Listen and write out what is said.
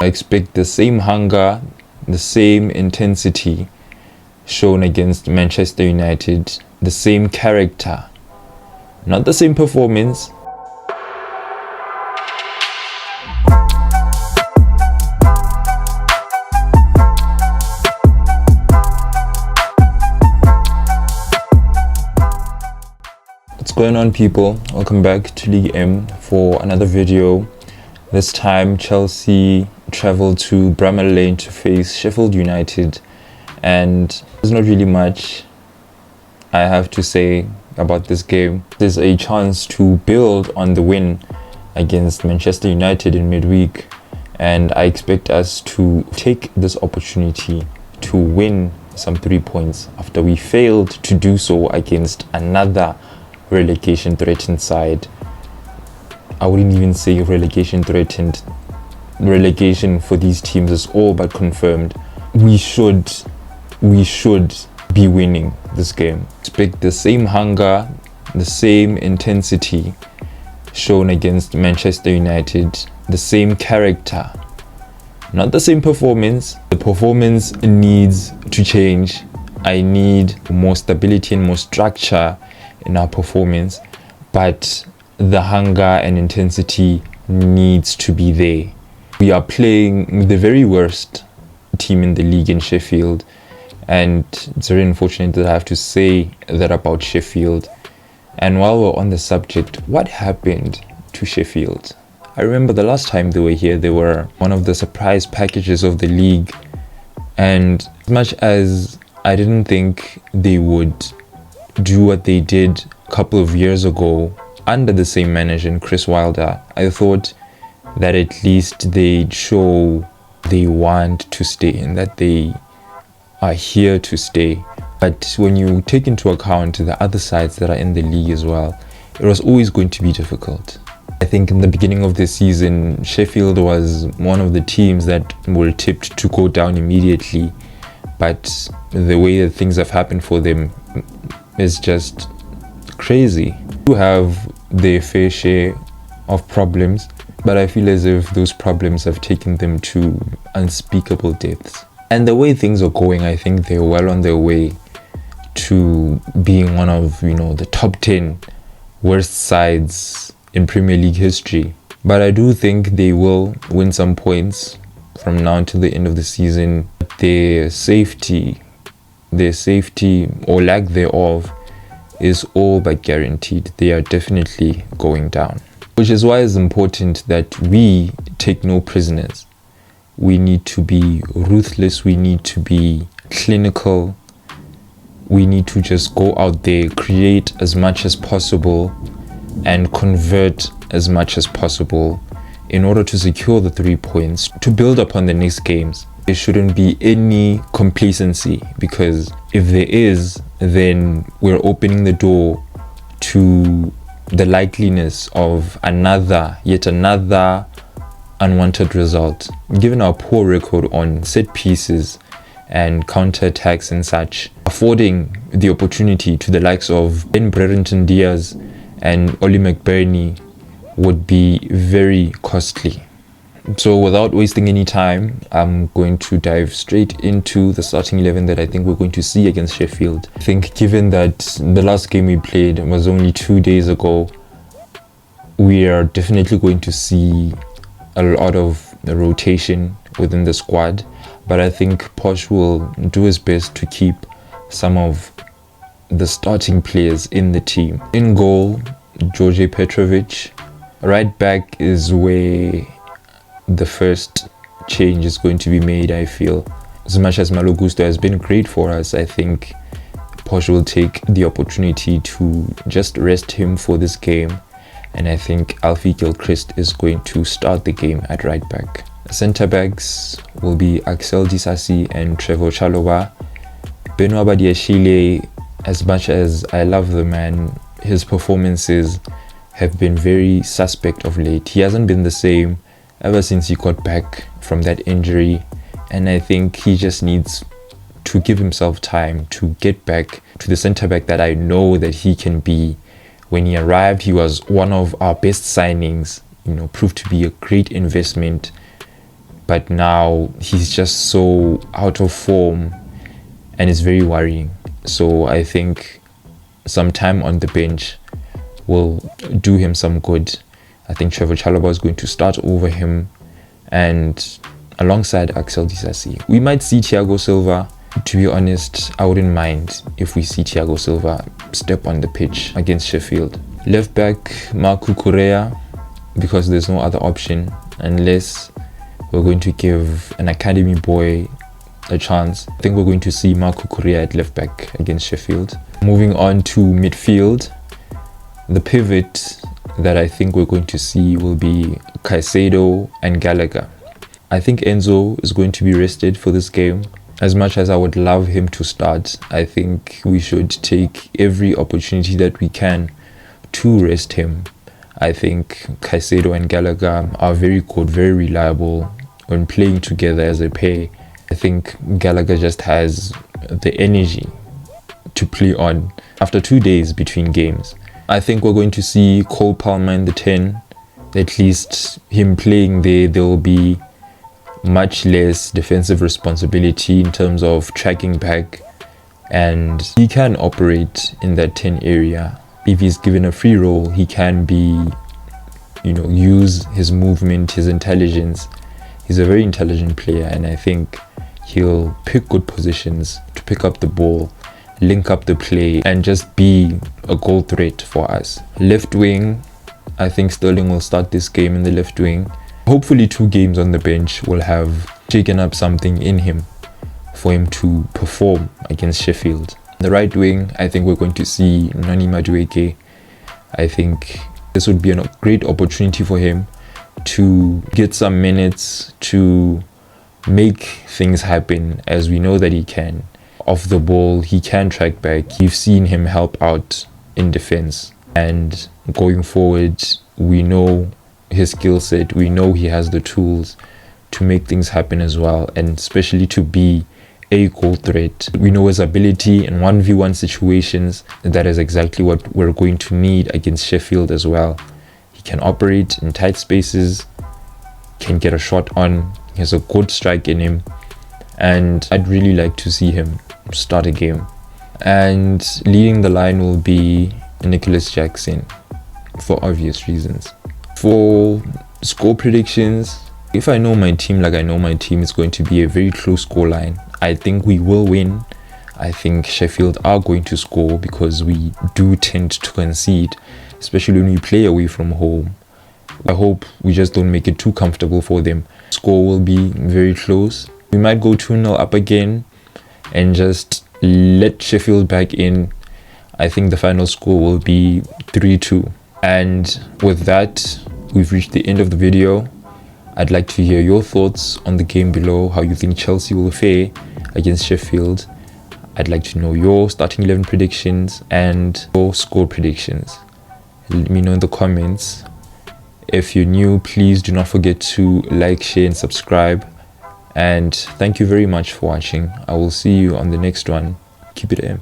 I expect the same hunger, the same intensity shown against Manchester United, the same character, not the same performance. What's going on, people? Welcome back to League M for another video. This time Chelsea traveled to Bramall Lane to face Sheffield United, and there's not really much I have to say about this game. There's a chance to build on the win against Manchester United in midweek, and I expect us to take this opportunity to win some 3 points after we failed to do so against another relegation threatened side. I wouldn't even say relegation threatened. Relegation for these teams is all but confirmed. We should be winning this game. Expect the same hunger, the same intensity shown against Manchester United, the same character, not the same performance. The performance needs to change. I need more stability and more structure in our performance, but the hunger and intensity needs to be there. We are playing the very worst team in the league in Sheffield, and it's very unfortunate that I have to say that about Sheffield. And while we're on the subject, what happened to Sheffield? I remember the last time they were here, they were one of the surprise packages of the league, and as much as I didn't think they would do what they did a couple of years ago under the same manager, Chris Wilder, I thought that at least they'd show they want to stay and that they are here to stay. But when you take into account the other sides that are in the league as well, it was always going to be difficult. I think in the beginning of the season, Sheffield was one of the teams that were tipped to go down immediately, but the way that things have happened for them is just crazy. You have their fair share of problems, but I feel as if those problems have taken them to unspeakable depths. And the way things are going, I think they're well on their way to being one of, the top 10 worst sides in Premier League history. But I do think they will win some points from now until the end of the season. Their safety or lack thereof is all but guaranteed. They are definitely going down, which is why it's important that we take no prisoners. We need to be ruthless, we need to be clinical, we need to just go out there, create as much as possible and convert as much as possible in order to secure the 3 points to build upon the next games. There shouldn't be any complacency, because if there is, then we're opening the door to the likeliness of yet another unwanted result. Given our poor record on set pieces and counter-attacks and such, affording the opportunity to the likes of Ben Brereton Diaz and Oli McBurney would be very costly. So without wasting any time, I'm going to dive straight into the starting 11 that I think we're going to see against Sheffield. I think given that the last game we played was only 2 days ago, we are definitely going to see a lot of the rotation within the squad. But I think Posh will do his best to keep some of the starting players in the team. In goal, George Petrovic. Right back is where the first change is going to be made, I feel. As much as Malo Gusto has been great for us, I think Posh will take the opportunity to just rest him for this game, and I think Alfie Gilchrist is going to start the game at right back. Centre backs will be Axel Disasi and Trevor Chalobah. Benoit Badiashile, as much as I love the man, his performances have been very suspect of late. He hasn't been the same ever since he got back from that injury, and I think he just needs to give himself time to get back to the centre back that I know that he can be. When he arrived, he was one of our best signings, proved to be a great investment, but now he's just so out of form and it's very worrying. So I think some time on the bench will do him some good. I think Trevor Chalobah is going to start over him, and alongside Axel Disasi. We might see Thiago Silva. To be honest, I wouldn't mind if we see Thiago Silva step on the pitch against Sheffield. Left back, Marco Correa, because there's no other option unless we're going to give an academy boy a chance. I think we're going to see Marco Correa at left back against Sheffield. Moving on to midfield, the pivot that I think we're going to see will be Caicedo and Gallagher. I think Enzo is going to be rested for this game. As much as I would love him to start, I think we should take every opportunity that we can to rest him. I think Caicedo and Gallagher are very good, very reliable when playing together as a pair. I think Gallagher just has the energy to play on after 2 days between games. I think we're going to see Cole Palmer in the 10. At least him playing there will be much less defensive responsibility in terms of tracking back, and he can operate in that 10 area. If he's given a free role, he can be, use his movement, his intelligence. He's a very intelligent player, and I think he'll pick good positions to pick up the ball, link up the play, and just be a goal threat for us. Left wing, I think Sterling will start this game in the left wing. Hopefully 2 games on the bench will have taken up something in him for him to perform against Sheffield. The right wing, I think we're going to see Nani Madueke. I think this would be a great opportunity for him to get some minutes, to make things happen, as we know that he can. Off the ball, he can track back. You've seen him help out in defense, and going forward, we know his skill set. We know he has the tools to make things happen as well, and especially to be a goal threat. We know his ability in 1v1 situations. That is exactly what we're going to need against Sheffield as well. He can operate in tight spaces, can get a shot on, he has a good strike in him, and I'd really like to see him start a game. And leading the line will be Nicholas Jackson, for obvious reasons. For score predictions, if I know my team like I know my team, it's going to be a very close score line. I think we will win. I think Sheffield are going to score because we do tend to concede, especially when we play away from home. I hope we just don't make it too comfortable for them. Score will be very close. We might go 2-0 up again and just let Sheffield back in. I think the final score will be 3-2. And with that, we've reached the end of the video. I'd like to hear your thoughts on the game below, how you think Chelsea will fare against Sheffield. I'd like to know your starting 11 predictions and your score predictions. Let me know in the comments. If you're new, please do not forget to like, share and subscribe. And thank you very much for watching. I will see you on the next one. Keep it M.